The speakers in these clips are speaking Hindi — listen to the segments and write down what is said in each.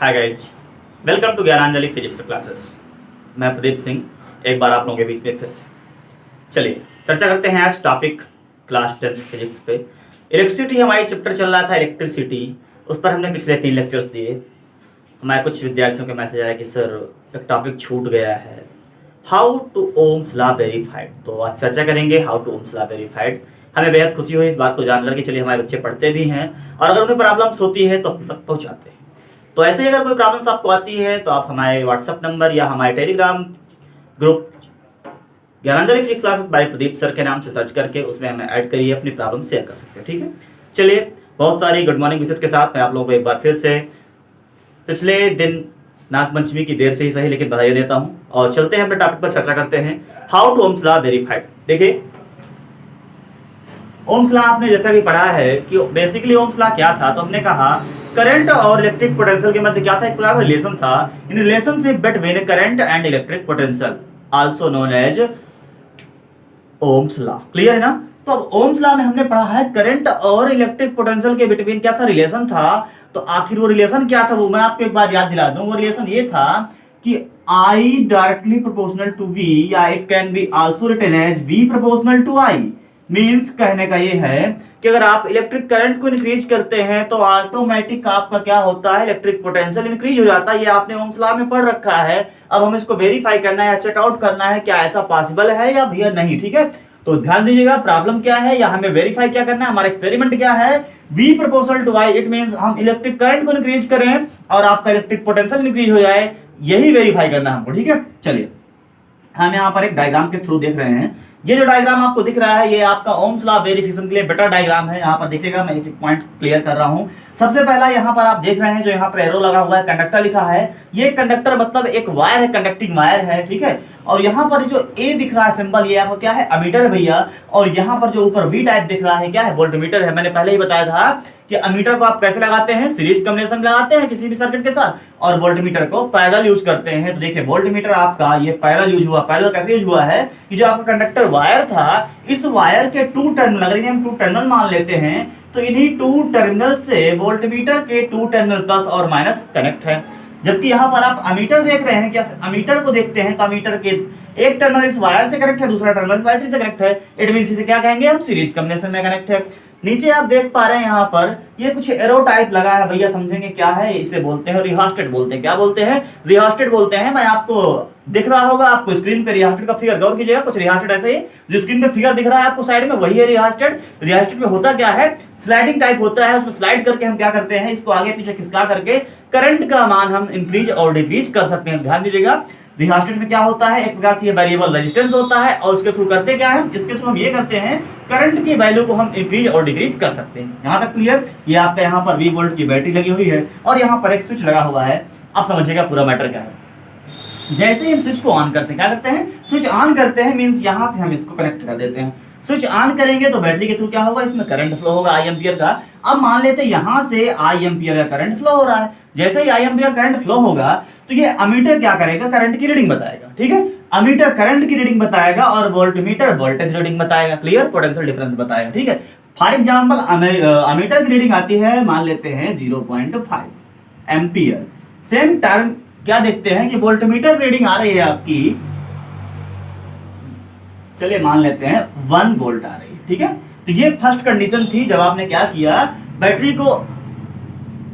Hi guys, welcome to Gyananjali physics classes. मैं प्रदीप सिंह एक बार आप लोगों के बीच में फिर से। चलिए चर्चा करते हैं आज टॉपिक क्लास 10 फिजिक्स पे। इलेक्ट्रिसिटी हमारी चैप्टर चल रहा था इलेक्ट्रिसिटी, उस पर हमने पिछले 3 लेक्चर्स दिए। हमारे कुछ विद्यार्थियों के मैसेज आया कि सर एक टॉपिक छूट गया है, how to Ohm's law verified. तो आज चर्चा करेंगे how to Ohm's law verified. हमें बेहद खुशी हुई इस बात को जानकर कि चलिए हमारे बच्चे पढ़ते भी हैं और अगर उन्हें प्रॉब्लम्स होती है तो हम तक पहुंचाते हैं। तो ऐसे ही अगर कोई प्रॉब्लम्स आपको आती है तो आप हमारे व्हाट्सएप नंबर या हमारे Telegram group Gyananjali physics classes by Pradeep sir के नाम से सर्च करके उसमें हमें ऐड करिए, अपनी प्रॉब्लम शेयर कर सकते हैं। ठीक है, चलिए बहुत सारी गुड मॉर्निंग विशेष के साथ मैं आप लोगों को एक बार फिर से पिछले दिन नागपंचमी की देर से ही सही लेकिन बधाई देता हूं और चलते हैं अपने टॉपिक पर चर्चा करते हैं how to Ohm's law verified. देखिए ओम्स लॉ आपने जैसा कि पढ़ा है कि बेसिकली ओम्स लॉ क्या था, तो हमने कहा करंट और इलेक्ट्रिक पोटेंशियल के मध्य क्या था, एक प्रकार का रिलेशन था। In relationship between current and electric potential also known as Ohm's law. Clear है ना। तो अब ओम्स लॉ में हमने पढ़ा है करंट और इलेक्ट्रिक पोटेंशियल के बिटवीन क्या था, रिलेशन था। तो आखिर वो रिलेशन क्या था वो मैं आपको एक बार याद दिला दूं। वो रिलेशन ये था कि I directly proportional to V या it can be also written as V proportional to I। Means कहने का ये है कि अगर आप इलेक्ट्रिक करंट को इंक्रीज करते हैं तो ऑटोमेटिक आपका क्या होता है, इलेक्ट्रिक पोटेंशियल इंक्रीज हो जाता है। ये आपने ओम्स लॉ में पढ़ रखा है। अब हमें इसको वेरीफाई करना है या चेकआउट करना है क्या ऐसा पॉसिबल है या भैया नहीं। ठीक है, तो ध्यान दीजिएगा प्रॉब्लम क्या है या हमें वेरीफाई क्या करना है, हमारा एक्सपेरिमेंट क्या है, V proportional to I। It means हम इलेक्ट्रिक करंट को इंक्रीज करें और आपका इलेक्ट्रिक पोटेंशियल इंक्रीज हो जाए, यही वेरीफाई करना है हमको। ठीक है, चलिए हम यहाँ पर एक डायग्राम के थ्रू देख रहे हैं। ये जो डायग्राम आपको दिख रहा है ये आपका ओम्स लॉ वेरिफिकेशन के लिए बेटर डायग्राम है। यहाँ पर देखिएगा मैं एक पॉइंट क्लियर कर रहा हूँ। सबसे पहला यहाँ पर आप देख रहे हैं जो यहाँ पर एरो लगा हुआ है, कंडक्टर लिखा है। ये कंडक्टर मतलब एक वायर है, कंडक्टिंग वायर है। ठीक है, और यहाँ पर जो ए दिख रहा है सिंबल ये आपको क्या है, अमीटर है भैया। और यहाँ पर जो ऊपर वी टाइप दिख रहा है क्या है, वोल्टमीटर है। मैंने पहले ही बताया था कि अमीटर को आप कैसे लगाते हैं, सीरीज कॉम्बिनेशन में लगाते हैं किसी भी सर्किट के साथ, और वोल्टमीटर को पैरेलल यूज करते हैं। तो देखिए वोल्टमीटर आपका ये पैरेलल यूज हुआ। पैरेलल कैसे यूज हुआ है कि जो आपका कंडक्टर वायर था, इस वायर के 2 टर्मिनल, अगर हम 2 टर्मिनल मान लेते हैं तो इन्हीं 2 टर्मिनल से वोल्टमीटर के 2 टर्मिनल प्लस और माइनस कनेक्ट है। जबकि यहाँ पर आप अमीटर देख रहे हैं, क्या अमीटर को देखते हैं तो अमीटर के एक टर्मिनल इस वायर से कनेक्ट है, दूसरा टर्मिनल इस बैटरी से कनेक्ट है। इट मींस इसे क्या कहेंगे हम, सीरीज कॉम्बिनेशन में कनेक्ट है। नीचे आप देख पा रहे हैं यहाँ पर ये कुछ एरो टाइप लगा है भैया, समझेंगे क्या है, इसे बोलते हैं रिहास्टेट बोलते हैं। क्या बोलते हैं, रिहास्टेट बोलते हैं। मैं आपको दिख रहा होगा आपको स्क्रीन पे रिहास्टेट का फिगर, गौर कीजिएगा। कुछ रिहास्टेट ऐसे ही जो स्क्रीन पे फिगर दिख रहा है आपको साइड में, वही है रिहास्टेट। रिहास्टेट में होता क्या है, स्लाइडिंग टाइप होता है। उसमें स्लाइड करके हम क्या करते हैं, इसको आगे पीछे खिसका करके करंट का मान हम इंक्रीज और डिक्रीज कर सकते हैं। ध्यान दीजिएगा रिहास्टेट में क्या होता है, एक प्रकार से ये वेरिएबल रेजिस्टेंस होता है और उसके थ्रू करते क्या है, इसके थ्रू हम ये करते हैं करंट की वैल्यू को हम इंक्रीज और डिक्रीज कर सकते हैं। यहाँ तक क्लियर। ये आपका यहाँ पर 20 वोल्ट की बैटरी लगी हुई है और यहाँ पर एक स्विच लगा हुआ है। अब समझिएगा पूरा मैटर क्या है। जैसे ही हम स्विच को ऑन करते हैं, क्या करते हैं, स्विच ऑन करते हैं मींस यहाँ से हम इसको कनेक्ट कर देते हैं। स्विच ऑन करेंगे तो बैटरी के थ्रू क्या होगा, इसमें करंट फ्लो होगा I एम्पियर का। अब मान लेते हैं यहाँ से I एम्पियर का करंट फ्लो हो रहा है। जैसे ही I एम्पियर करंट फ्लो होगा तो ये अमीटर क्या करेगा, करंट की रीडिंग बताएगा। ठीक है, अमीटर करंट की रीडिंग बताएगा और वोल्टमीटर वोल्टेज रीडिंग बताएगा। क्लियर, पोटेंशियल डिफरेंस बताएगा। ठीक है, फॉर एग्जांपल अमीटर की रीडिंग आती है, मान लेते हैं 0.5 एम्पियर। सेम टर्म क्या देखते हैं कि वोल्टमीटर रीडिंग आ रही है आपकी, चलिए मान लेते हैं 1 वोल्ट आ रही है। ठीक है, तो ये फर्स्ट कंडीशन थी जब आपने क्या किया, बैटरी को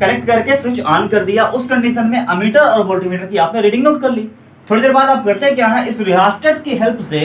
कनेक्ट करके स्विच ऑन कर दिया। उस कंडीशन में अमीटर और वोल्टमीटर की आपने रीडिंग नोट कर ली। थोड़ी देर बाद आप करते क्या है, इस रिहास्टेट की हेल्प से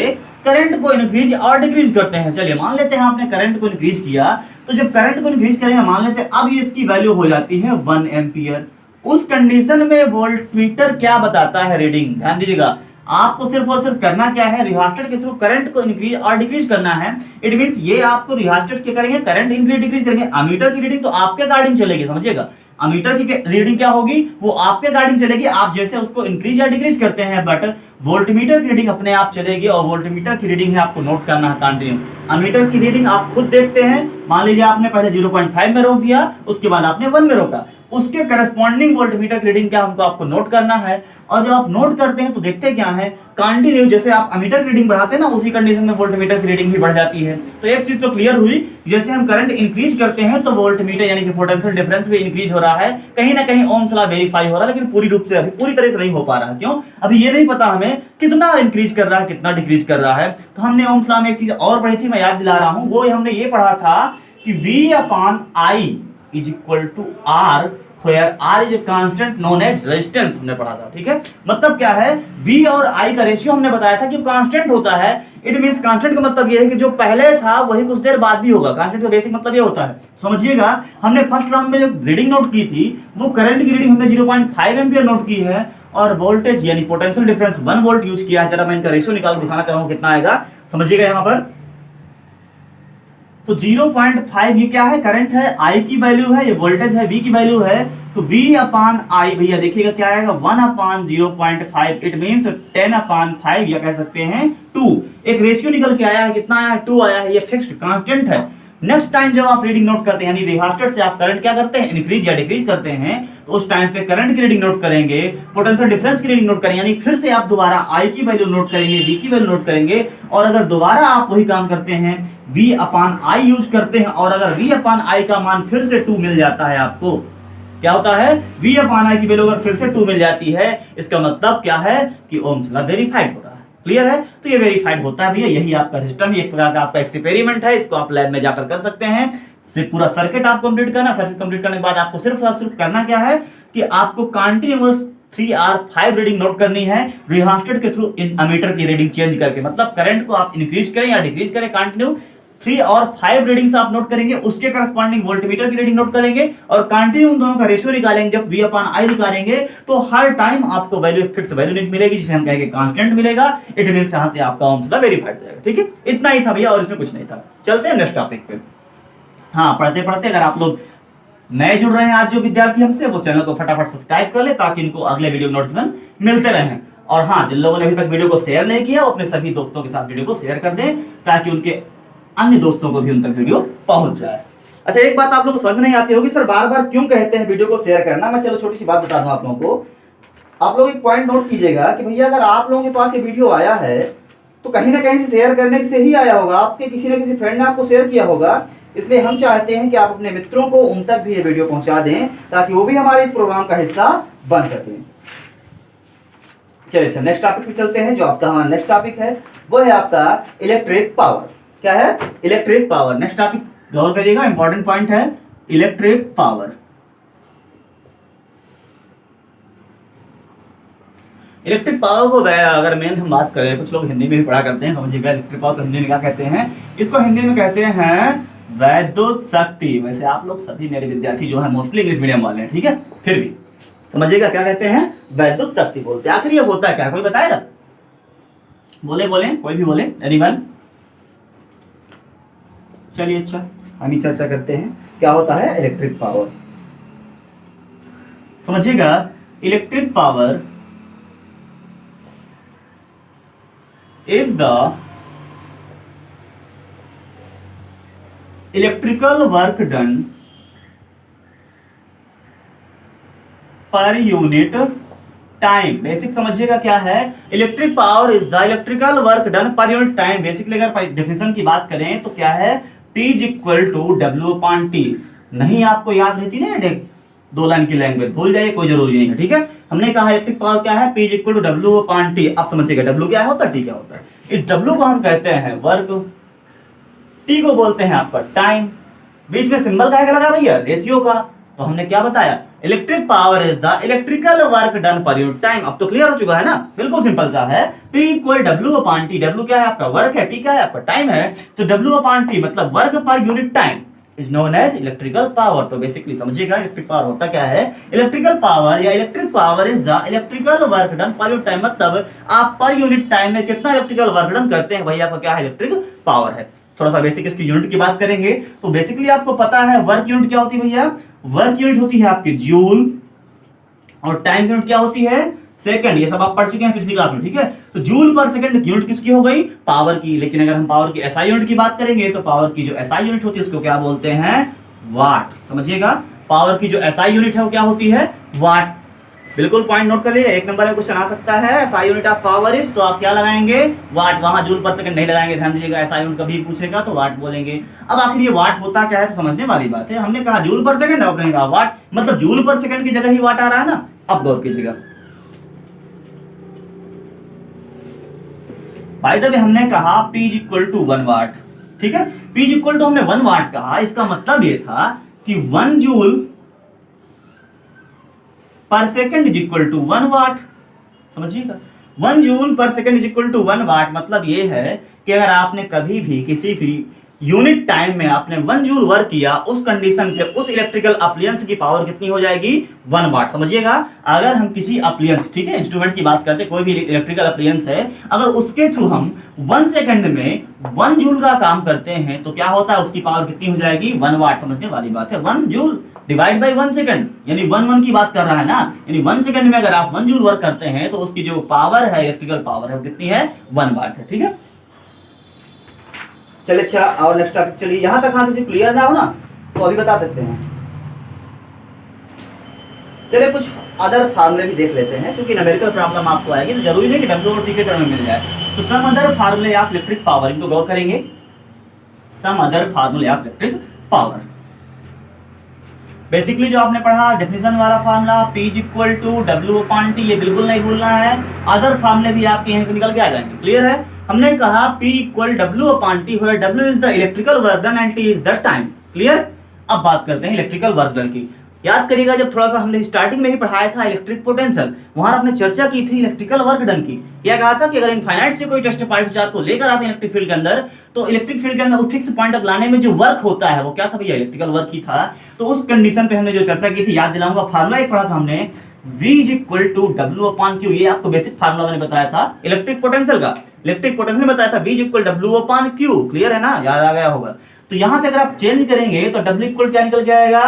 करंट को इंक्रीज और डिक्रीज करते हैं। चलिए मान लेते हैं आपने करंट को इंक्रीज किया, तो जब करंट को इंक्रीज करेंगे मान लेते हैं अब ये इसकी वैल्यू हो जाती है 1 एम्पियर। उस कंडीशन में वोल्टमीटर क्या बताता है, रीडिंग। ध्यान दीजिएगा, आपको सिर्फ और सिर्फ करना क्या है, रिहास्टेट के थ्रू करंट को इंक्रीज और डिक्रीज करना है। इट मींस ये आपको रिहास्टेट के करेंगे, करंट इंक्रीज डिक्रीज करेंगे। अमीटर की रीडिंग तो आपके अकॉर्डिंग चलेगी, समझिएगा। अमीटर की रीडिंग क्या होगी, वो आपके अकॉर्डिंग चलेगी, आप जैसे उसको इंक्रीज या डिक्रीज करते हैं। बट वोल्टमीटर की रीडिंग अपने आप चलेगी और वोल्टमीटर की रीडिंग है आपको नोट करना है कंटिन्यू। अमीटर की रीडिंग आप खुद देखते हैं, मान लीजिए आपने पहले 0.5 में रोक दिया, उसके बाद आपने 1 में रोका। उसके करस्पॉन्डिंग वोल्टमीटर की रीडिंग क्या हमको आपको नोट करना है। और जब आप नोट करते हैं तो देखते क्या है, कंटिन्यू जैसे आप अमीटर की रीडिंग बढ़ाते हैं ना, उसी कंडीशन में वोल्टमीटर की रीडिंग भी बढ़ जाती है। तो एक चीज तो क्लियर हुई, जैसे हम करंट इंक्रीज करते हैं तो वोल्टमीटर यानी कि पोटेंशियल डिफरेंस भी इंक्रीज हो रहा है, कहीं ना कहीं ओम्स लॉ वेरीफाई हो रहा है, लेकिन पूरी रूप से अभी पूरी तरह से नहीं हो पा रहा है। क्यों? अभी ये नहीं पता हमें कितना इंक्रीज कर रहा है, कितना डिक्रीज कर रहा है। तो हमने ओम्स लॉ में एक चीज और पढ़ी थी, मैं याद दिला रहा हूं, वो हमने ये पढ़ा था कि V/I is equal to R where R is a constant known as resistance, हमने पढ़ा था। ठीक है, मतलब क्या है, V और I का रेशियो हमने बताया था कि कांस्टेंट होता है। इट मींस कांस्टेंट का मतलब ये है कि जो पहले था वही कुछ देर बाद भी होगा। कांस्टेंट का बेसिक मतलब ये होता है, समझिएगा। हमने फर्स्ट राउंड में जो रीडिंग नोट की थी वो करंट की रीडिंग हमने 0.5 एम्पियर नोट की है, और वोल्टेज यानी पोटेंशियल डिफरेंस 1 वोल्ट यूज किया है। जरा मैं इनका रेशियो निकाल दिखाना चाहूंगा कितना आएगा, समझिएगा यहाँ पर। तो 0.5 ये क्या है, करंट है, I की वैल्यू है, ये वोल्टेज है, V की वैल्यू है। तो V/I भैया देखिएगा क्या आएगा, 1/0.5, इट मींस 10/5 या कह सकते हैं 2। एक रेशियो निकल के आया है, कितना आया है, 2 आया है, ये फिक्स्ड कांस्टेंट है। नेक्स्ट टाइम जब आप रीडिंग नोट करते हैं, यानी रिहास्टर से आप करंट क्या करते हैं, इंक्रीज या डिक्रीज करते हैं, तो उस टाइम पे करंट की रीडिंग नोट करेंगे, पोटेंशियल डिफरेंस की रीडिंग नोट करेंगे, यानी फिर से आप दोबारा I की वैल्यू नोट करेंगे, V की वैल्यू नोट करेंगे। और अगर दोबारा आप वही काम करते हैं, V/I यूज करते हैं, और अगर V/I का मान फिर से 2 मिल जाता है आपको, क्या होता है, V/I की वैल्यू अगर फिर से 2 मिल जाती है, इसका मतलब क्या है कि ओम्स लॉ वेरीफाइड हो रहा है। क्लियर है? तो ये वेरीफाइड होता है भैया, यही आपका सिस्टम, एक प्रकार का आपका एक्सपेरिमेंट है, इसको आप लैब में जाकर कर सकते हैं। सिर्फ पूरा सर्किट आप कंप्लीट करना, सर्किट कंप्लीट करने के बाद आपको सिर्फ करना क्या है कि आपको कंटिन्यूअस 3R5 रीडिंग नोट करनी है, रिहास्टेड के थ्रू इन अमीटर की रीडिंग चेंज करके। मतलब करंट को आप इंक्रीज करें या डिक्रीज करें, कंटिन्यू 3 और 5 रीडिंग्स आप नोट करेंगे, उसके करस्पॉन्डिंग वोल्टमीटर की रीडिंग नोट करेंगे, और कंटिन्यू उन दोनों का रेशियो निकालेंगे। जब V/I निकालेंगे तो हर टाइम आपको वैल्यू फिक्स वैल्यू मिलेगी, जिसे हम कहेंगे कांस्टेंट मिलेगा। इट मींस यहां से आपका ओम्स लॉ वेरीफाइड हो जाएगा। ठीक है, इतना ही था भैया, और इसमें कुछ नहीं था। चलते हैं नेक्स्ट टॉपिक पे। हाँ, पढ़ते पढ़ते अगर आप लोग नए जुड़ रहे हैं आज जो विद्यार्थी हमसे, वो चैनल को फटाफट सब्सक्राइब कर ले, ताकि इनको अगले वीडियो नोटिफिकेशन मिलते रहें। और हाँ, जिन लोगों ने अभी तक वीडियो को शेयर नहीं किया, वो अपने सभी दोस्तों के साथ वीडियो को शेयर कर दें, ताकि उनके अन्य दोस्तों को भी उन तक वीडियो पहुंच जाए। अच्छा, एक बात आप लोगों को समझ में नहीं आती होगी, सर बार बार क्यों कहते हैं वीडियो को शेयर करना। मैं चलो छोटी सी बात बता दूं आप लोगों को। आप लोग एक पॉइंट नोट कीजिएगा कि भैया अगर आप लोगों के पास ये वीडियो आया है तो कहीं ना कहीं से शेयर करने से ही आया होगा, आपके किसी न किसी फ्रेंड ने आपको शेयर किया होगा। इसलिए हम चाहते हैं कि आप अपने मित्रों को उन तक भी ये वीडियो पहुंचा दें, ताकि वो भी हमारे इस प्रोग्राम का हिस्सा बन सके। चलिए, अच्छा नेक्स्ट टॉपिक पे चलते हैं। जो आपका हमारा नेक्स्ट टॉपिक है वो है आपका इलेक्ट्रिक पावर। क्या है? Electric power. नेक्स्ट टॉपिक गौर करिएगा, इंपॉर्टेंट पॉइंट है इलेक्ट्रिक पावर। इलेक्ट्रिक पावर को अगर मेन हम बात करें, कुछ लोग हिंदी में भी पढ़ा करते हैं, समझिएगा इलेक्ट्रिक पावर को हिंदी में क्या कहते हैं। इसको हिंदी में कहते हैं वैद्युत शक्ति। वैसे आप लोग सभी मेरे विद्यार्थी जो है मोस्टली इंग्लिश मीडियम वाले हैं, ठीक है, फिर भी समझिएगा क्या कहते हैं, वैद्युत शक्ति बोलते हैं। आखिर ये होता है क्या, कोई बताएगा? बोले बोले, कोई भी बोले, एनीवन? चलिए, अच्छा हम ही चर्चा करते हैं क्या होता है इलेक्ट्रिक पावर। समझिएगा, electric power is the electrical work done per unit time. Basic समझिएगा क्या है, electric power is the electrical work done per unit time. Basically अगर डेफिनेशन की बात करें तो क्या है, P is equal to W/T। नहीं आपको याद रहती ना दो लाइन की लैंग्वेज, भूल जाइए, कोई जरूरी नहीं है। ठीक है, हमने कहा इलेक्ट्रिक पावर क्या है, P is equal to W/T। आप समझिएगा W क्या होता है, T क्या होता है। इस W को हम कहते हैं वर्क, T को बोलते हैं आपका टाइम। बीच में सिंबल का लगा भैया, रेशियो का। तो हमने क्या बताया, electric power is the electrical work done per unit time. अब तो क्लियर हो चुका है ना, बिल्कुल सिंपल सा है। P equal W/T। W क्या है आपका वर्क है, T क्या है आपका टाइम है। तो W/T मतलब work per unit time is known as electrical power. तो बेसिकली समझिएगा इलेक्ट्रिक पावर होता क्या है, इलेक्ट्रिकल पावर या electric power is the electrical work done per unit time. मतलब आप पर यूनिट टाइम में कितना इलेक्ट्रिकल वर्क डन करते हैं, भैया आपका क्या है, इलेक्ट्रिक पावर है। थोड़ा सा बेसिक इसकी यूनिट की बात करेंगे तो बेसिकली आपको पता है वर्क यूनिट क्या होती है भैया, वर्क यूनिट होती है आपकी जूल, और टाइम यूनिट क्या होती है, सेकंड। ये सब आप पढ़ चुके हैं पिछली क्लास में, ठीक है। तो जूल पर सेकंड यूनिट किसकी हो गई, पावर की। लेकिन अगर हम पावर की एसआई यूनिट की बात करेंगे तो पावर की जो एसआई यूनिट होती है उसको क्या बोलते हैं, वाट। समझिएगा, पावर की जो एसआई यूनिट है वो क्या होती है, वाट। बिल्कुल पॉइंट नोट कर लीजिए, एक नंबर में क्वेश्चन आ सकता है SI unit of power is, तो आप क्या लगाएंगे, वाट। वहां जूल पर सेकंड नहीं लगाएंगे, ध्यान दीजिएगा, एसआई यूनिट कभी पूछेगा तो वाट बोलेंगे। अब आखिर ये वाट होता क्या है तो समझने वाली बात है। हमने कहा जूल पर सेकंड, आपने कहा वाट, मतलब जूल पर सेकंड की जगह ही वाट आ रहा है ना। अब गौर कीजिएगा, बाय द वे हमने कहा P इज इक्वल टू 1 वाट, ठीक है। P इज इक्वल टू हमने 1 वाट कहा, इसका मतलब ये था कि 1 joule per second is equal to 1 watt. समझिएगा, 1 joule per second is equal to 1 watt, मतलब ये है कि अगर आपने कभी भी किसी भी यूनिट टाइम में आपने 1 जूल वर्क किया, उस कंडीशन पे उस इलेक्ट्रिकल अप्लायंस की पावर कितनी हो जाएगी, 1 वाट। समझिएगा, अगर हम किसी अप्लायंस, ठीक है, इंस्ट्रूमेंट की बात करते हैं, कोई भी इलेक्ट्रिकल अप्लायंस है, अगर उसके थ्रू हम 1 सेकंड में 1 जूल का काम करते हैं तो क्या होता है, उसकी पावर कितनी हो जाएगी, 1 वाट। समझने वाली बात है, 1 जूल डिवाइड बाई 1 सेकंड, यानी 1 की बात कर रहा है ना, यानी 1 सेकंड में अगर आप 1 जूल वर्क करते हैं तो उसकी जो पावर है, इलेक्ट्रिकल पावर है, वो कितनी है, 1 वाट है, ठीक है। चलिए, अच्छा, और नेक्स्ट टॉपिक, चलिए यहां तक आप इसे क्लियर ना हो ना तो अभी बता सकते हैं। चलिए कुछ अदर फार्मूले भी देख लेते हैं, क्योंकि न्यूमेरिकल प्रॉब्लम आपको आएगी तो जरूरी नहीं कि डब्ल्यू और टी के टर्म में मिल जाए। तो सम अदर फार्मूले ऑफ इलेक्ट्रिक पावर, इनको गौर करेंगे। सम अदर फार्मूले ऑफ इलेक्ट्रिक पावर, बेसिकली जो आपने पढ़ा डेफिनेशन वाला formula P is equal to W/T, ये बिल्कुल नहीं भूलना है। अदर फार्मूले भी आपके यहीं से निकल के आ जाएंगे, क्लियर है। हमने कहा P equal W/T, where W is the electrical work done and T is the time, clear. अब बात करते हैं इलेक्ट्रिकल वर्क डन की। याद करिएगा, जब थोड़ा सा हमने स्टार्टिंग में ही पढ़ाया था इलेक्ट्रिक पोटेंशियल, वहां आपने चर्चा की थी इलेक्ट्रिकल वर्क डन की। क्या कहा था कि अगर इनफाइनाइट से कोई टेस्ट पॉइंट चार्ज को लेकर आते हैं इलेक्ट्रिक फील्ड के अंदर, तो इलेक्ट्रिक फील्ड के अंदर उस फिक्स पॉइंट तक लाने में जो वर्क होता है वो क्या था भैया, इलेक्ट्रिकल वर्क ही था। तो उस कंडीशन पे हमने जो चर्चा की थी, याद दिलाऊंगा, फार्मूला एक पढ़ा था हमने, V is equal to W/Q। ये आपको बेसिक फार्मूला मैंने बताया था इलेक्ट्रिक पोटेंशियल का, इलेक्ट्रिक पोटेंशियल में बताया था V is equal W/Q, clear है ना, याद आ गया होगा। तो यहां से अगर आप चेंज करेंगे तो W इक्वल क्या निकल के आएगा,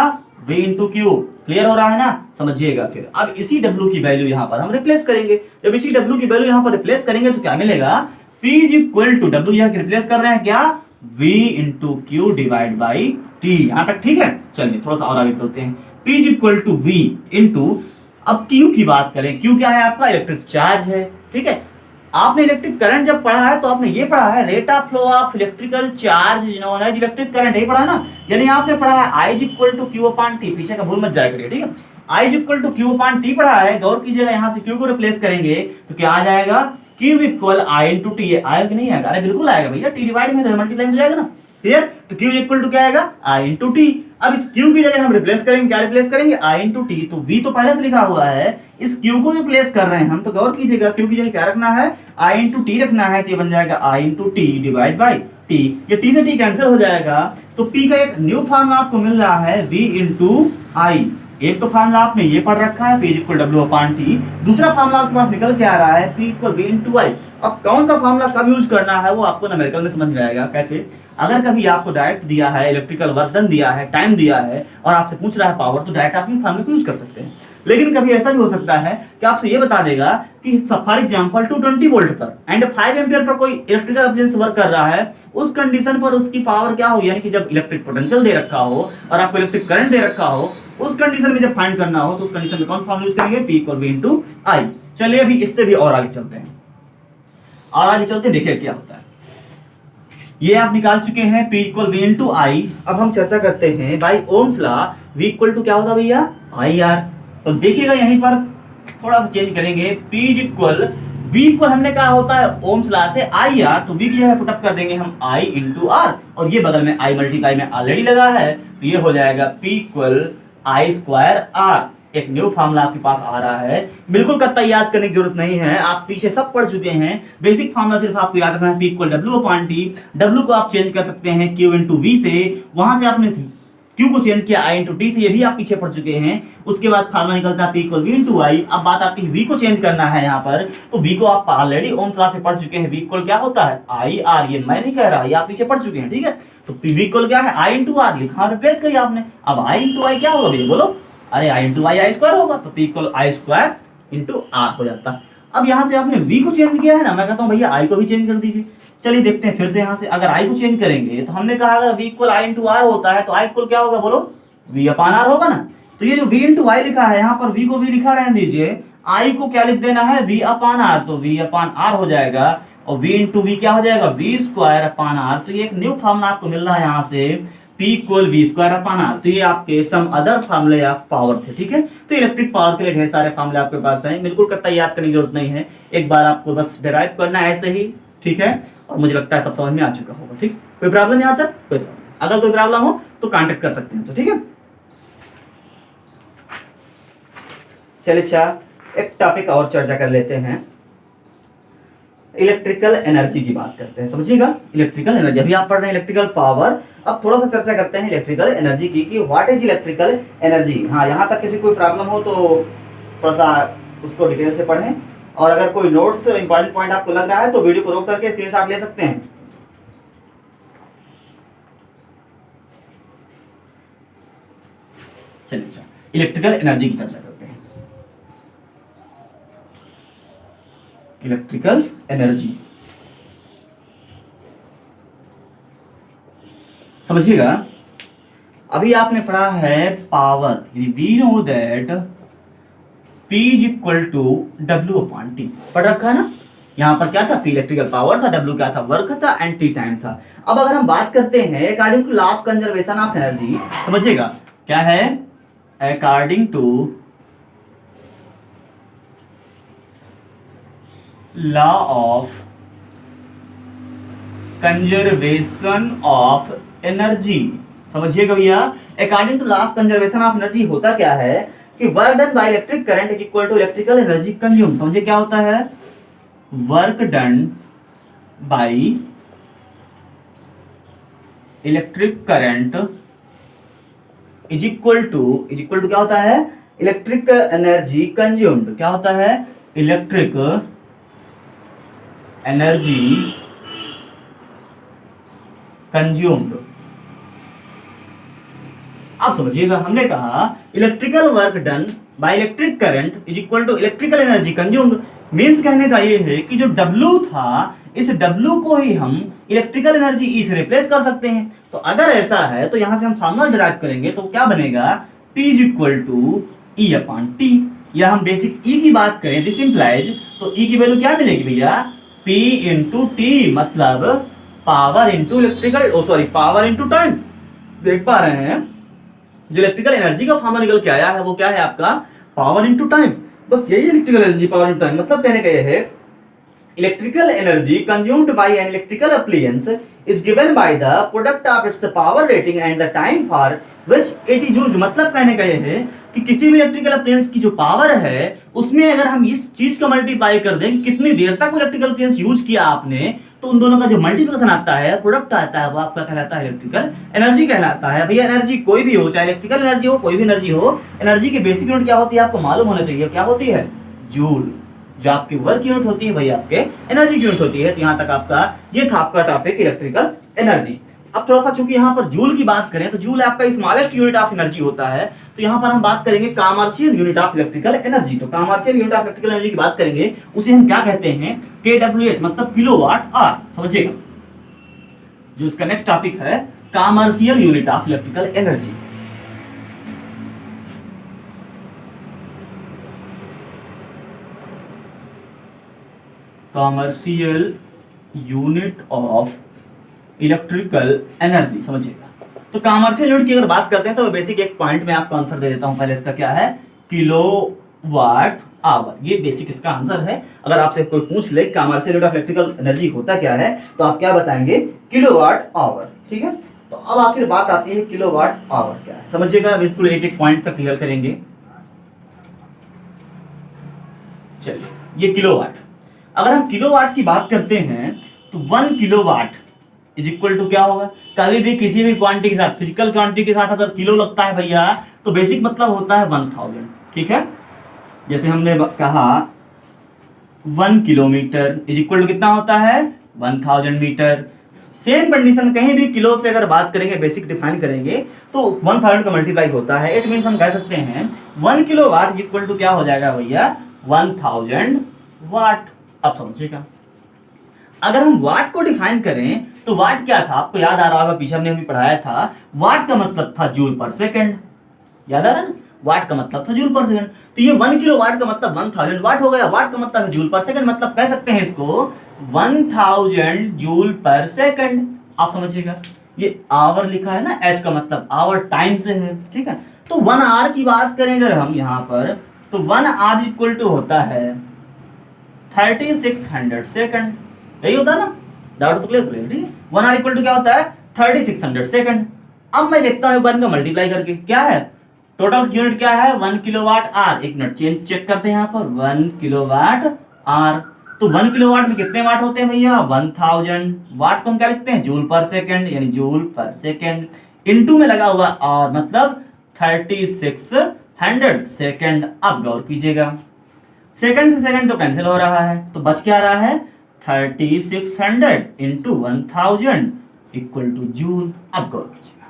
V इंटू क्यू, क्लियर हो रहा है ना, समझिएगा। फिर अब इसी W की वैल्यू यहां पर हम रिप्लेस करेंगे। जब इसी W की वैल्यू यहां पर रिप्लेस करेंगे तो क्या मिलेगा, P is equal to W यहां रिप्लेस कर रहे हैं क्या, V into Q divide by T। यहां तक ठीक है। चलिए थोड़ा सा और आगे चलते हैं। P is equal to V into, अब Q की बात करें, Q क्या है आपका, इलेक्ट्रिक चार्ज है, ठीक है। आपने इलेक्ट्रिक करंट जब पढ़ा है तो आपने ये पढ़ा है rate of flow of electrical charge known as electric current, यही पढ़ा है ना। यानी आपने पढ़ा है I is equal to Q/T, पीछे का भूल मत जाया करिए, ठीक है। I is equal to Q/T पढ़ा है, गौर कीजिएगा, यहां से Q को रिप्लेस करेंगे तो क्या आ जाएगा, Q equal I into T। आएगा कि नहीं आएगा, अरे बिल्कुल आएगा भैया, T डिवाइड में मल्टीप्लाई हो जाएगा ना, क्लियर। तो Q इक्वल टू क्या आएगा, I इंटू T। अब इस Q की जगह हम रिप्लेस करेंगे, क्या रिप्लेस करेंगे, I इंटू T। तो V तो पहले से लिखा हुआ है, इस Q को रिप्लेस कर रहे हैं हम, तो गौर कीजिएगा Q की जगह क्या रखना है, I इंटू T रखना है, तो ये बन जाएगा I into T divide by T। ये T से T कैंसिल हो जाएगा, तो P का एक न्यू फार्मूला आपको मिल रहा है V इंटू I। एक तो फार्मूला आपने ये पढ़ रखा है P इक्वल W/T, दूसरा फार्मूला आपके पास निकल के आ रहा है P equal V into I। अब कौन सा फार्मूला कब यूज करना है वो आपको न्यूमेरिकल में समझ में आएगा। कैसे, अगर कभी आपको डायरेक्ट दिया है, इलेक्ट्रिकल वर्क डन दिया है, टाइम दिया है और आपसे पूछ रहा है पावर, तो डायरेक्ट आप फार्मूले को यूज कर सकते हैं। लेकिन कभी ऐसा भी हो सकता है कि आपसे ये बता देगा कि फॉर एग्जांपल 220 वोल्ट पर एंड 5 एम्पीयर पर कोई इलेक्ट्रिकल अप्लायंस वर्क कर रहा है, उस कंडीशन पर उसकी पावर क्या हो, यानी कि जब इलेक्ट्रिक पोटेंशियल दे रखा हो और आपको इलेक्ट्रिक करंट दे रखा हो, उस कंडीशन में जब फाइंड करना हो तो उस कंडीशन में कौन सा फार्मूला यूज करेंगे, P equal V into I। चलिए अभी इससे भी और आगे चलते हैं, और आगे चलते देखिए क्या होता है। ये आप निकाल चुके हैं P equal V into I। अब हम चर्चा करते हैं by Ohm's law, V equal to क्या होता है भैया, IR। तो देखिएगा यहीं पर थोड़ा सा चेंज करेंगे, P इक्वल V इक्वल हमने कहा होता है ओम्स लॉ से IR, तो V की जगह पुटअप कर देंगे हम I इंटू R, और ये बगल में I मल्टीप्लाई में ऑलरेडी लगा है, तो ये हो जाएगा P equal I square R। एक न्यू फार्मूला आपके पास आ रहा है, बिल्कुल कट्टा याद करने की जरूरत नहीं है, आप पीछे सब पढ़ चुके हैं। बेसिक फार्मूला सिर्फ आपको याद रखना है, P इक्वल W/T। W को आप चेंज कर सकते हैं Q इंटू V से, वहां से आपने Q को चेंज किया I इंटू T से, ये भी आप पीछे पढ़ चुके हैं। उसके बाद फार्मूला निकलता है P equal V into I। अब बात आती है V को चेंज करना है यहाँ पर, तो V को आप ऑलरेडी ओम्स लॉ से पढ़ चुके हैं। V इक्वल क्या होता है, IR। ये मैं नहीं कह रहा, ये आप पीछे पढ़ चुके हैं, ठीक है। तो V इक्वल क्या है, I इंटू R लिखा, रिप्लेस किया आपने। अब I इंटू I क्या होगा भैया, बोलो, अरे I इंटू I स्क्वायर होगा, तो P equal I square into R हो जाता। अब यहाँ से आपने V को चेंज किया है ना, मैं कहता हूँ भैया I को भी चेंज कर दीजिए। चलिए देखते हैं फिर से यहाँ से, अगर I को चेंज करेंगे तो हमने कहा अगर V equal I into R होता है तो I इक्वल क्या होगा, बोलो, V अपान आर होगा ना। तो ये जो V इंटू वाई लिखा है, यहाँ पर V को V लिखा रहने दीजिए, I को क्या लिख देना है, V अपान आर, तो V अपान आर हो जाएगा, और V इंटू वी क्या हो जाएगा, V स्क्वायर अपान आर। तो ये एक न्यू फॉर्मूला आपको मिल रहा है यहाँ से, P equal V square upon R. तो ये आपके सम अदर फॉर्मूले ऑफ पावर थे, ठीक है। तो इलेक्ट्रिक पावर के लिए ढेर सारे फॉर्मूले आपके पास हैं, बिल्कुल कत्ता याद करने की जरूरत नहीं है, एक बार आपको बस डिराइव करना है ऐसे ही, ठीक है। और मुझे लगता है सब समझ में आ चुका होगा, ठीक। कोई प्रॉब्लम यहाँ तक? कोई प्रॉब्लम, अगर कोई प्रॉब्लम हो तो कांटेक्ट कर सकते हैं, तो ठीक है। चलिए अच्छा, एक टॉपिक और चर्चा कर लेते हैं, इलेक्ट्रिकल एनर्जी की बात करते हैं, समझिएगा। इलेक्ट्रिकल एनर्जी, अभी आप पढ़ रहे हैं इलेक्ट्रिकल पावर, अब थोड़ा सा चर्चा करते हैं इलेक्ट्रिकल एनर्जी की, कि व्हाट इज इलेक्ट्रिकल एनर्जी। हाँ, यहाँ तक किसी कोई प्रॉब्लम हो तो थोड़ा सा उसको डिटेल से पढ़ें, और अगर कोई नोट्स इंपॉर्टेंट पॉइंट आपको लग रहा है तो वीडियो को रोक करके स्क्रीनशॉट ले सकते हैं। चलिए अच्छा, इलेक्ट्रिकल एनर्जी की चर्चा करते हैं। इलेक्ट्रिकल एनर्जी समझिएगा, अभी आपने पढ़ा है power, we know that P is equal to W upon T, पढ़ रखा है ना। यहां पर क्या था, P इलेक्ट्रिकल पावर था, W क्या था, वर्क था, एंड T टाइम था। अब अगर हम बात करते हैं according to law of conservation of energy, समझिएगा क्या है, according to law of conservation of energy, समझिएगा भैया, according to law of conservation of energy होता क्या है कि work done by electric current is equal to electrical energy consume. समझिए क्या होता है, work done by electric current is equal to क्या होता है, इलेक्ट्रिक एनर्जी कंज्यूम्ड, क्या होता है, इलेक्ट्रिक एनर्जी कंज्यूम्ड। अब समझिएगा, हमने कहा electrical work done by electric current is equal to electrical energy consumed, means कहने का ये है कि जो W था, इस W को ही हम इलेक्ट्रिकल एनर्जी E से रिप्लेस कर सकते हैं। तो अगर ऐसा है तो यहां से हम फार्मूला डिराइव करेंगे, तो क्या बनेगा, P is equal to E upon T, या हम बेसिक E की बात करें, दिस इंप्लाइज, तो E की वैल्यू क्या मिलेगी भैया, P इंटू टी, मतलब power into electrical, power into time. देख पा रहे हैं, जो इलेक्ट्रिकल एनर्जी का फॉर्मूला निकल के आया है वो क्या है आपका, पावर इंटू टाइम। बस यही electrical energy, power into time, मतलब कहने का यह है, electrical energy consumed by an electrical appliance is given by the product of its power rating and the time for which it is used. मतलब कहने का यह है कि किसी भी इलेक्ट्रिकल अप्लायंस की जो पावर है, उसमें अगर हम इस चीज को मल्टीप्लाई कर दें कि कितनी देर तक इलेक्ट्रिकल अप्लायंस यूज किया आपने, तो उन दोनों का जो मल्टीप्लिकेशन आता है, प्रोडक्ट आता है, वो आपका कहलाता है इलेक्ट्रिकल एनर्जी कहलाता है। भैया एनर्जी कोई भी हो, चाहे इलेक्ट्रिकल एनर्जी हो, कोई भी एनर्जी हो, एनर्जी की बेसिक यूनिट क्या होती है आपको मालूम होना चाहिए, क्या होती है, जूल। जो आपकी वर्क यूनिट होती है वही आपके एनर्जी की यूनिट होती है। तो यहाँ तक आपका ये था आपका टॉपिक इलेक्ट्रिकल एनर्जी। अब थोड़ा सा चूंकि यहाँ पर जूल की बात करें तो जूल आपका स्मॉलेस्ट यूनिट ऑफ एनर्जी होता है, तो यहाँ पर हम बात करेंगे commercial unit of electrical energy. तो commercial unit of electrical energy की बात करेंगे, उसे हम क्या कहते हैं, KWH, मतलब किलोवाट आवर। समझिएगा, जो इसका नेक्स्ट टॉपिक है commercial unit of electrical energy. Commercial unit of electrical energy, समझिएगा। तो कमर्शियल यूनिट की अगर बात करते हैं तो बेसिक एक पॉइंट में आपको आंसर दे देता हूं पहले, इसका क्या है, किलोवाट आवर। ये बेसिक इसका आंसर है। अगर आपसे कोई पूछ ले commercial unit of electrical energy होता क्या है, तो आप क्या बताएंगे, किलोवाट आवर, ठीक है। तो अब आखिर बात आती है किलोवाट आवर क्या है, समझिएगा, बिल्कुल एक एक पॉइंट तक क्लियर करेंगे। चलिए, ये किलोवाट, अगर हम किलोवाट की बात करते हैं तो 1 किलोवाट इज इक्वल टू क्या होगा, कभी भी किसी भी क्वांटिटी के साथ, फिजिकल क्वांटिटी के साथ अगर किलो लगता है भैया, तो बेसिक मतलब होता है 1000, ठीक है। जैसे हमने कहा 1 किलोमीटर इज इक्वल टू कितना होता है, 1000 मीटर। सेम कंडीशन कहीं भी किलो से अगर बात करेंगे, बेसिक डिफाइन करेंगे, तो 1000 का मल्टीप्लाई होता है। इट मींस हम कह सकते हैं 1 किलोवाट इज इक्वल टू क्या हो जाएगा भैया, 1000 वाट। अब समझिएगा, अगर हम वाट को डिफाइन करें तो वाट क्या था, आपको याद आ रहा होगा, पीछे हमने भी पढ़ाया था, वाट का मतलब था जूल पर सेकंड, याद आ रहा है ना, वाट का मतलब था जूल पर सेकंड, तो ये 1 किलो वाट का मतलब 1000 वाट हो गया, वाट का मतलब है जूल पर सेकंड, मतलब कह सकते हैं इसको 1000 जूल पर सेकंड। आप समझिएगा, ये आवर लिखा है ना, एच का मतलब आवर टाइम से है, ठीक है। तो 1 आवर की बात करें अगर हम यहाँ पर, तो 1 आवर इक्वल टू होता है 3600 सेकंड, यही होता है ना, डाउट तो क्लियर, ठीक है। 1 आवर इक्वल टू क्या होता है 3600 सेकंड। अब मैं देखता हूँ एक बार इनका मल्टीप्लाई करके, क्या है टोटल यूनिट क्या है 1 किलोवाट आर, एक मिनट चेक करते हैं यहाँ पर 1 किलोवाट आर, तो 1 किलोवाट में कितने वाट होते हैं भैया 1000 वाट को हम क्या लिखते हैं जूल पर सेकंड, यानी जूल पर सेकंड इनटू में लगा हुआ और मतलब 3600 सेकंड। अब गौर कीजिएगा सेकंड से सेकंड तो कैंसिल हो रहा है, तो बच क्या रहा है 3600 इंटू 1000 इक्वल टू जूल। अब गौर कीजिएगा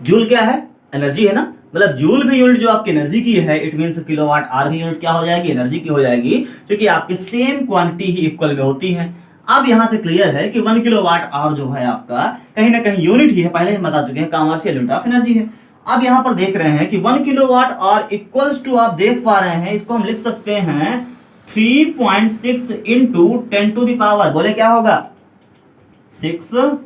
जूल क्या है एनर्जी है ना, मतलब जूल भी यूनिट जो आपकी एनर्जी की है, इट मींस किलोवाट आर भी यूनिट क्या हो जाएगी एनर्जी की हो जाएगी, क्योंकि आपके सेम क्वांटिटी ही इक्वल में होती है। अब यहां से क्लियर है कि 1 किलोवाट आवर जो है आपका कहीं ना कहीं यूनिट ही है, पहले हम बता चुके हैं कमर्शियल यूनिट ऑफ एनर्जी है। अब यहां पर देख रहे हैं कि 1 किलोवाट आवर इक्वल्स टू, आप देख पा रहे हैं इसको हम लिख सकते हैं 3.6 इंटू 10 टू द पावर, बोले क्या होगा 6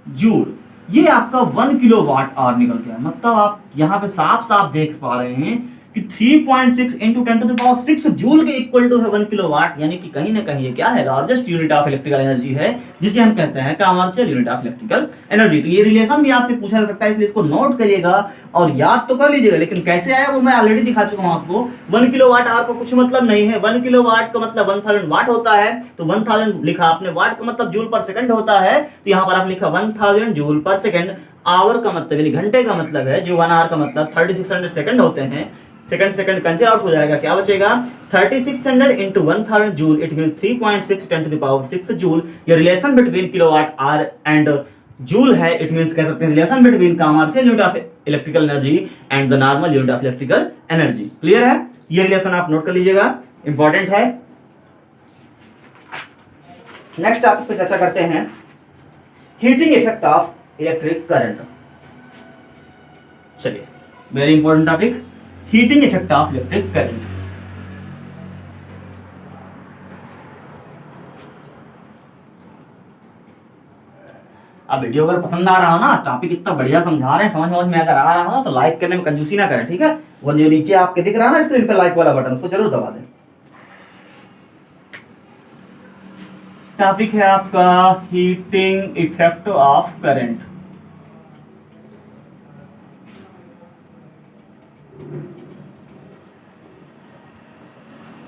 जूल। ये आपका 1 किलो वाट आवर निकल गया, मतलब आप यहां पे साफ साफ देख पा रहे हैं कि 3.6 into 10 to the power 6 joule के इक्वल टू है 1 किलो वाट, यानी कि कहीं ना कहीं ये क्या है largest unit of electrical energy है, जिसे हम कहते हैं commercial unit of electrical energy. तो ये रिलेशन भी आपसे पूछा जा सकता है, इसलिए इसको नोट करिएगा और याद तो कर लीजिएगा, लेकिन कैसे आया वो मैं ऑलरेडी दिखा चुका हूं आपको। 1 किलो वाट आवर का कुछ मतलब नहीं है, 1 किलो वाट का मतलब 1000 वाट होता है, तो 1000 लिखा आपने, वाट का मतलब जूल पर सेकंड होता है, तो यहां पर आप लिखा 1000 जूल पर सेकंड। आवर का मतलब यानी घंटे का मतलब है, जो 1 आवर का मतलब 3600 सेकंड होते हैं, सेकंड सेकंड कैंसिल आउट हो जाएगा, क्या बचेगा 3600 into 1000 joule, it means 3.6 10 to the power 6 joule. ये relation between kilowatt hour and joule है, इट मींस कह सकते हैं relation between commercial unit of electrical energy and the normal unit of electrical energy. Clear है, ये रिलेशन आप नोट कर लीजिएगा, इंपॉर्टेंट है। नेक्स्ट टॉपिक पे चर्चा करते हैं heating effect of electric current. चलिए, very important topic, heating effect of electric current. अब वीडियो अगर पसंद आ रहा हो ना, टॉपिक इतना बढ़िया समझा रहे हैं, समझ में अगर आ रहा हो तो लाइक करने में कंजूसी ना करें, ठीक है। वो जो नीचे आपके दिख रहा है ना स्क्रीन पे लाइक वाला बटन, उसको जरूर दबा दें। टॉपिक है आपका हीटिंग इफेक्ट ऑफ करंट।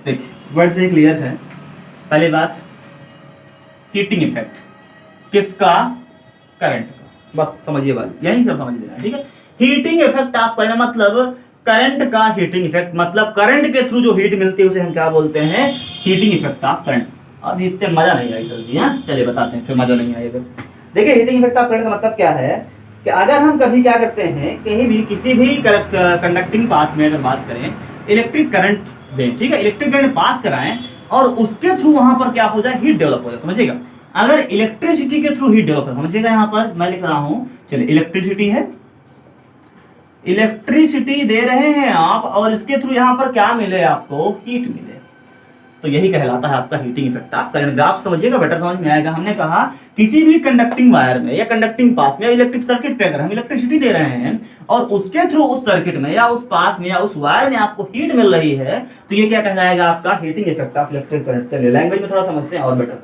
देखिए वर्ड से क्लियर है, पहली बात हीटिंग इफेक्ट किसका करंट का, बस समझिए बात, यही सब समझ लेना, ठीक है। हीटिंग इफेक्ट ऑफ करंट मतलब करंट का हीटिंग इफेक्ट, मतलब करंट के थ्रू जो हीट मिलती है उसे हम क्या बोलते हैं हीटिंग इफेक्ट ऑफ करंट। अब इतने मजा नहीं आई सर जी, हाँ चलिए बताते हैं, फिर मजा नहीं आएगा। देखिए हीटिंग इफेक्ट ऑफ करंट का मतलब क्या है कि अगर हम कभी क्या करते हैं कहीं भी किसी भी कंडक्टिंग पाथ में अगर बात करें, इलेक्ट्रिक करंट दें, ठीक है, इलेक्ट्रिक करंट पास कराएं और उसके थ्रू वहां पर क्या हो जाए हीट डेवलप हो जाए, समझिएगा। अगर इलेक्ट्रिसिटी के थ्रू हीट डेवलप है, समझिएगा, यहां पर मैं लिख रहा हूं, चलिए इलेक्ट्रिसिटी है, इलेक्ट्रिसिटी दे रहे हैं आप और इसके थ्रू यहां पर क्या मिले आपको हीट मिले, तो यही कहलाता है आपका heating effect of current. Graph समझिएगा, बेटर समझ में आएगा। हमने कहा किसी भी कंडक्टिंग वायर में या कंडक्टिंग पाथ में या इलेक्ट्रिक सर्किट पे अगर हम इलेक्ट्रिसिटी दे रहे हैं और उसके थ्रू उस सर्किट में या उस पाथ में या उस वायर में आपको हीट मिल रही है, तो ये क्या कहलाएगा आपका heating effect of electric current. चलिए लैंग्वेज में थोड़ा समझते हैं और better.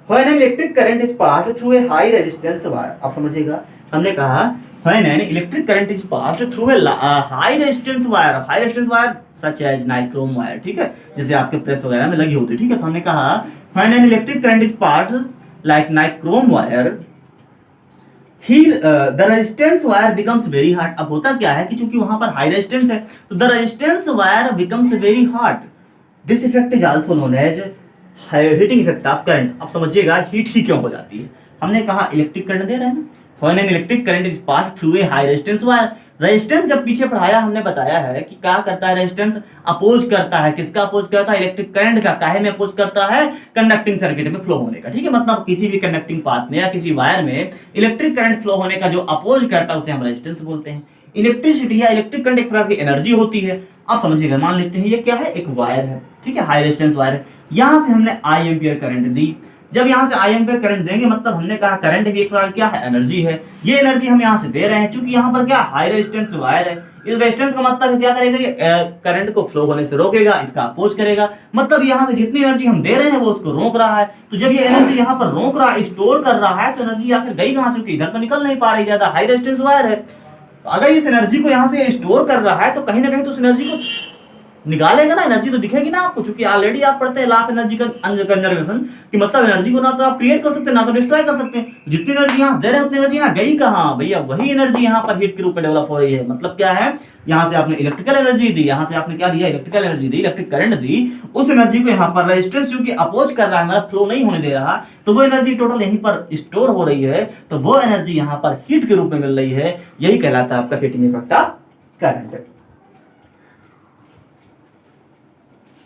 When an electric current is passed through a high resistance wire, आप समझिएगा, हमने कहा when an electric current is passed through a high resistance wire, high resistance wire such as nichrome wire, ठीक है, जैसे आपके प्रेस वगैरह में लगी होती है, ठीक है। तो हमने कहा when an electric current is passed like nichrome wire, the resistance wire becomes very hot। अब होता क्या है कि चूंकि वहां पर हाई रेजिस्टेंस है तो the resistance wire becomes very hot। This effect is also known as heating effect of current. अब समझिएगा हीट ही क्यों हो जाती है, हमने कहा इलेक्ट्रिक करंट दे रहे हैं ना, when an electric current is passed through a high resistance wire, resistance जब पीछे पढ़ाया हमने बताया है कि क्या करता है रेजिस्टेंस अपोज करता है, किसका अपोज करता है इलेक्ट्रिक करंट का, काहे में अपोज करता है कंडक्टिंग सर्किट में फ्लो होने का, ठीक है। मतलब किसी भी कंडक्टिंग पाथ में या किसी वायर में इलेक्ट्रिक करंट फ्लो होने का जो अपोज करता है उसे हम रेजिस्टेंस बोलते हैं। इलेक्ट्रिसिटी या इलेक्ट्रिक करंट एक प्रकार की एनर्जी होती है। आप समझिएगा, मान लेते हैं ये क्या है, एक वायर है, ठीक है, हाई रेजिस्टेंस वायर है। यहां से हमने आई एम्पियर करंट दी। जब यहां से आई एम्पियर करंट देंगे मतलब हमने कहा करंट भी एक प्रकार क्या है, एनर्जी है। ये एनर्जी हम यहां से दे रहे हैं क्योंकि यहां पर क्या हाई रेजिस्टेंस वायर है। इस रेजिस्टेंस का मतलब क्या करेगा, ये करंट को फ्लो होने से रोकेगा, इसका अपोज करेगा। मतलब यहां से जितनी एनर्जी हम दे रहे हैं वो उसको रोक रहा है। तो जब ये एनर्जी यहां पर रोक रहा है, स्टोर कर रहा है, तो एनर्जी आखिर गई कहां, चूंकि इधर तो निकल नहीं पा रही, ज्यादा हाई रेजिस्टेंस वायर है। तो अगर इस एनर्जी को यहां से स्टोर कर रहा है तो कहीं ना कहीं तो उस एनर्जी को निकालेगा ना, एनर्जी तो दिखेगी ना आपको, क्योंकि ऑलरेडी आप पढ़ते हैं लॉ ऑफ एनर्जी का कंजर्वेशन कि मतलब एनर्जी को ना तो आप क्रिएट कर सकते हैं ना तो डिस्ट्रॉय कर सकते हैं। जितनी एनर्जी यहां दे रहे हैं उतनी एनर्जी यहां गई कहां भैया, वही एनर्जी यहां पर हीट के रूप में डेवलप हो रही है। मतलब क्या है, यहां से आपने इलेक्ट्रिकल एनर्जी दी, यहां से आपने क्या दिया, इलेक्ट्रिकल एनर्जी दी, इलेक्ट्रिक करंट दी। उस एनर्जी को यहां पर रेजिस्टेंस जो कि अपोज कर रहा है, मतलब फ्लो नहीं होने दे रहा, तो वो एनर्जी टोटल यहीं पर स्टोर हो रही है। तो वो एनर्जी यहां पर हीट के रूप में मिल रही है। यही कहलाता है आपका हीटिंग इफेक्ट ऑफ करंट।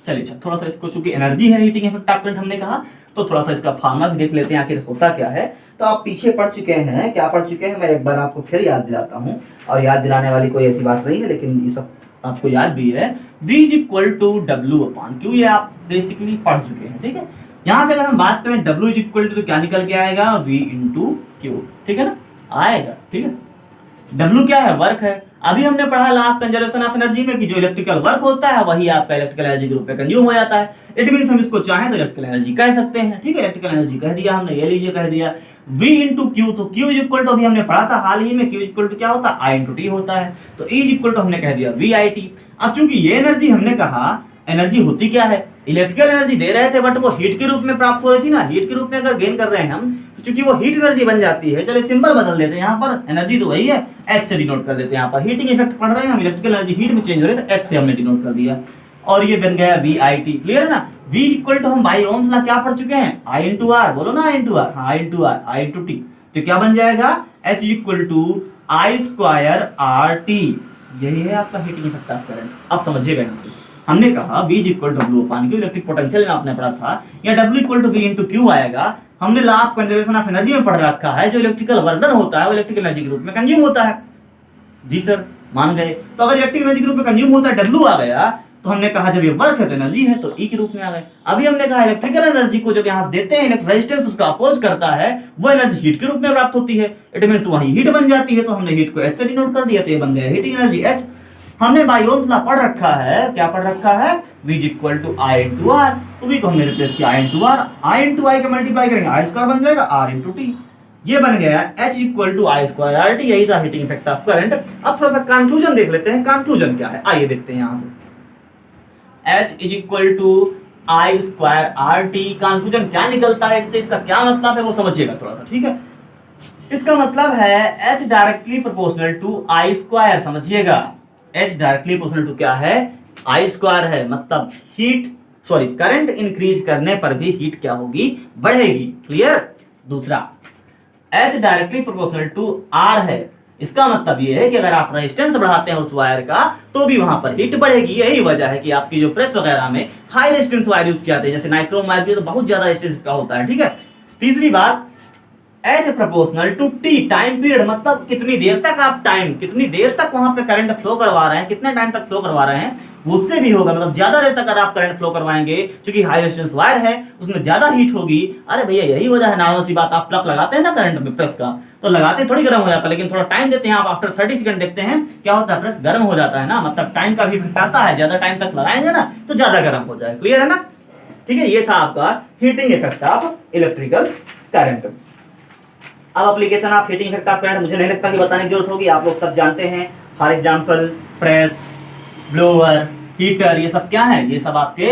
चलिए थोड़ा सा इसको, चूंकि एनर्जी है हीटिंग इफेक्ट ऑफ करंट हमने कहा, तो थोड़ा सा इसका फार्मूला भी देख लेते हैं आखिर होता क्या है। तो आप पीछे पढ़ चुके हैं, क्या पढ़ चुके हैं, मैं एक बार आपको फिर याद दिलाता हूं। और याद दिलाने वाली कोई ऐसी बात नहीं है, लेकिन ये सब आपको याद भी है। V equal to W upon Q, ये आप बेसिकली पढ़ चुके हैं, ठीक है। यहां से अगर हम बात करें W इक्वल टू, तो क्या निकल के आएगा, V इंटू क्यू, ठीक है ना, आएगा, ठीक है। W क्या है, वर्क है। अभी हमने पढ़ा law of conservation of energy में कि जो इलेक्ट्रिकल वर्क होता है वही आपका इलेक्ट्रिकल एनर्जी के रूप में कंज्यूम हो जाता है। इट मींस हम इसको चाहें तो इलेक्ट्रिकल एनर्जी कह सकते हैं, ठीक है। इलेक्ट्रिकल एनर्जी कह दिया हमने, ये लीजिए कह दिया। V इंटू क्यू, तो Q इक्वल टू अभी हमने पढ़ा था हाल ही में, Q इक्वल टू क्या होता है, I इंटू टी होता है। तो E इक्वल टू हमने कह दिया VIT। अब चूंकि ये एनर्जी हमने कहा एनर्जी होती क्या है, इलेक्ट्रिकल एनर्जी दे रहे थे बट वो हीट के रूप में प्राप्त हो रही थी ना। हीट के रूप में अगर गेन कर रहे हैं हम, तो चूंकि वो हीट एनर्जी बन जाती है। चलिए सिंबल बदल देते हैं, यहाँ पर एनर्जी तो वही है, H से डिनोट कर देते हैं। यहाँ पर हीटिंग इफेक्ट पढ़ रहे हैं हम, इलेक्ट्रिकल एनर्जी हीट में चेंज हो रही है तो H से हमने डिनोट कर दिया। और ये बन गया VIT, क्लियर है ना। V इक्वल टू हम बाई ओम्स लॉ क्या पढ़ चुके हैं, I इंटू आर, बोलो ना I इंटू आर, हाँ I into R, I into T. तो क्या बन जाएगा, H equal to I square RT। यही है आपका हीटिंग इफेक्ट ऑफ करंट। अब समझिएगा यहाँ से, हमने कहा V equal to W upon Q, electric potential में आपने पढ़ा था, या W equal to V into Q आएगा। हमने law of conservation of energy में पढ़ रखा है, जो इलेक्ट्रिकल वर्क डन होता है वो इलेक्ट्रिकल एनर्जी के रूप में कंज्यूम होता है। जी सर, मान गए। तो अगर इलेक्ट्रिक एनर्जी के रूप में कंज्यूम होता है, W आ गया, तो हमने कहा जब ये वर्क है तो एनर्जी है, तो E के रूप में आ गए। अभी हमने कहा इलेक्ट्रिकल एनर्जी को जब यहां से देते हैं, इलेक्ट्रिक रेजिस्टेंस उसका अपोज करता है, वो एनर्जी हीट के रूप में प्राप्त होती है। इट मींस वही हीट बन जाती है, तो हमने हीट को H से डिनोट कर दिया, तो ये बन गया हीटिंग एनर्जी H। हमने बाई ओम्स लॉ पढ़ रखा है, क्या पढ़ रखा है, V equal to I into R. तो V को हमने रिप्लेस किया I into R, I into I का मल्टीप्लाई करेंगे I स्क्वायर बन जाएगा, R इंटू टी। ये बन गया H equal to I square R T. यही था हीटिंग इफेक्ट ऑफ करंट। अब थोड़ा सा कंक्लूजन देख लेते हैं, कंक्लूजन क्या है, आइए देखते हैं। यहां से H is equal to I square R T, conclusion क्या निकलता है इससे, इसका क्या मतलब है वो समझिएगा थोड़ा सा, ठीक है। इसका मतलब है H directly proportional to I square, समझिएगा। H डायरेक्टली प्रोपोर्शनल टू क्या है, I स्क्वायर है। मतलब करंट इंक्रीज करने पर भी हीट क्या होगी, बढ़ेगी, क्लियर। दूसरा, H directly proportional to R है। इसका मतलब ये है कि अगर आप रेजिस्टेंस बढ़ाते हैं उस वायर का, तो भी वहां पर हीट बढ़ेगी। यही वजह है कि आपकी जो प्रेस वगैरह में हाई रेजिस्टेंस वायर यूज किए जाते हैं, जैसे नाइक्रोम वायर भी तो बहुत ज्यादा रेजिस्टेंस का होता है, ठीक है। तीसरी बात, H proportional to T, time period, मतलब कितनी देर तक आप कितनी देर तक वहां पे करंट फ्लो करवा रहे हैं, कितने टाइम तक फ्लो करवा रहे हैं, उससे भी होगा। मतलब ज्यादा देर तक अगर आप करंट फ्लो करवाएंगे, क्योंकि हाई रेजिस्टेंस वायर है उसमें ज्यादा हीट होगी। अरे भैया यही वजह है, नॉर्मल सी बात, आप प्लग लगाते हैं ना करंट में प्रेस का, तो लगाते थोड़ी गर्म हो जाता है, लेकिन थोड़ा टाइम देते हैं आप, आफ्टर 30 सेकंड देखते हैं क्या होता है, प्रेस गर्म हो जाता है ना। मतलब टाइम का भी इफेक्ट आता है, ज्यादा टाइम तक लगाएंगे ना तो ज्यादा गर्म हो जाए, क्लियर है ना। ठीक है, ये था आपका heating effect of electrical current. अब application of heating effect of current मुझे नहीं लगता कि बताने की जरूरत होगी, आप लोग सब जानते हैं। For example press, blower, heater, ये सब क्या है, ये सब आपके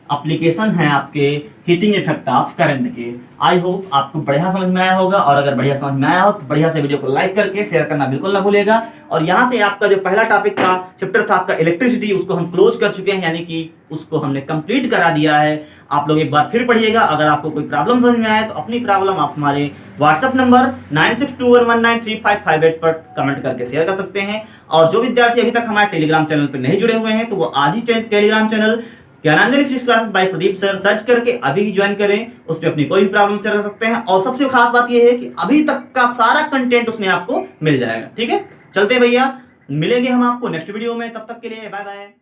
एप्लीकेशन हैं आपके हीटिंग इफेक्ट ऑफ करंट के। आई होप आपको बढ़िया समझ में आया होगा, और अगर बढ़िया समझ में आया हो तो बढ़िया से वीडियो को लाइक करके शेयर करना बिल्कुल ना भूलिएगा। और यहाँ से आपका जो पहला टॉपिक था, चैप्टर था आपका इलेक्ट्रिसिटी, उसको हम क्लोज कर चुके हैं, यानी कि उसको हमने कंप्लीट करा दिया है। आप लोग एक बार फिर पढ़िएगा। अगर आपको कोई प्रॉब्लम समझ में आए तो अपनी प्रॉब्लम आप हमारे व्हाट्सएप नंबर 9621193558 पर कमेंट करके शेयर कर सकते हैं। और जो विद्यार्थी अभी तक हमारे टेलीग्राम चैनल पर नहीं जुड़े हुए हैं, तो वो आज ही Telegram channel Gyananjali physics classes by Pradeep sir search करके अभी ही ज्वाइन करें। उस पर अपनी कोई भी प्रॉब्लम शेयर कर सकते हैं। और सबसे खास बात यह है कि अभी तक का सारा कंटेंट उसमें आपको मिल जाएगा। ठीक है, चलते हैं भैया, मिलेंगे हम आपको नेक्स्ट वीडियो में, तब तक के लिए बाय बाय।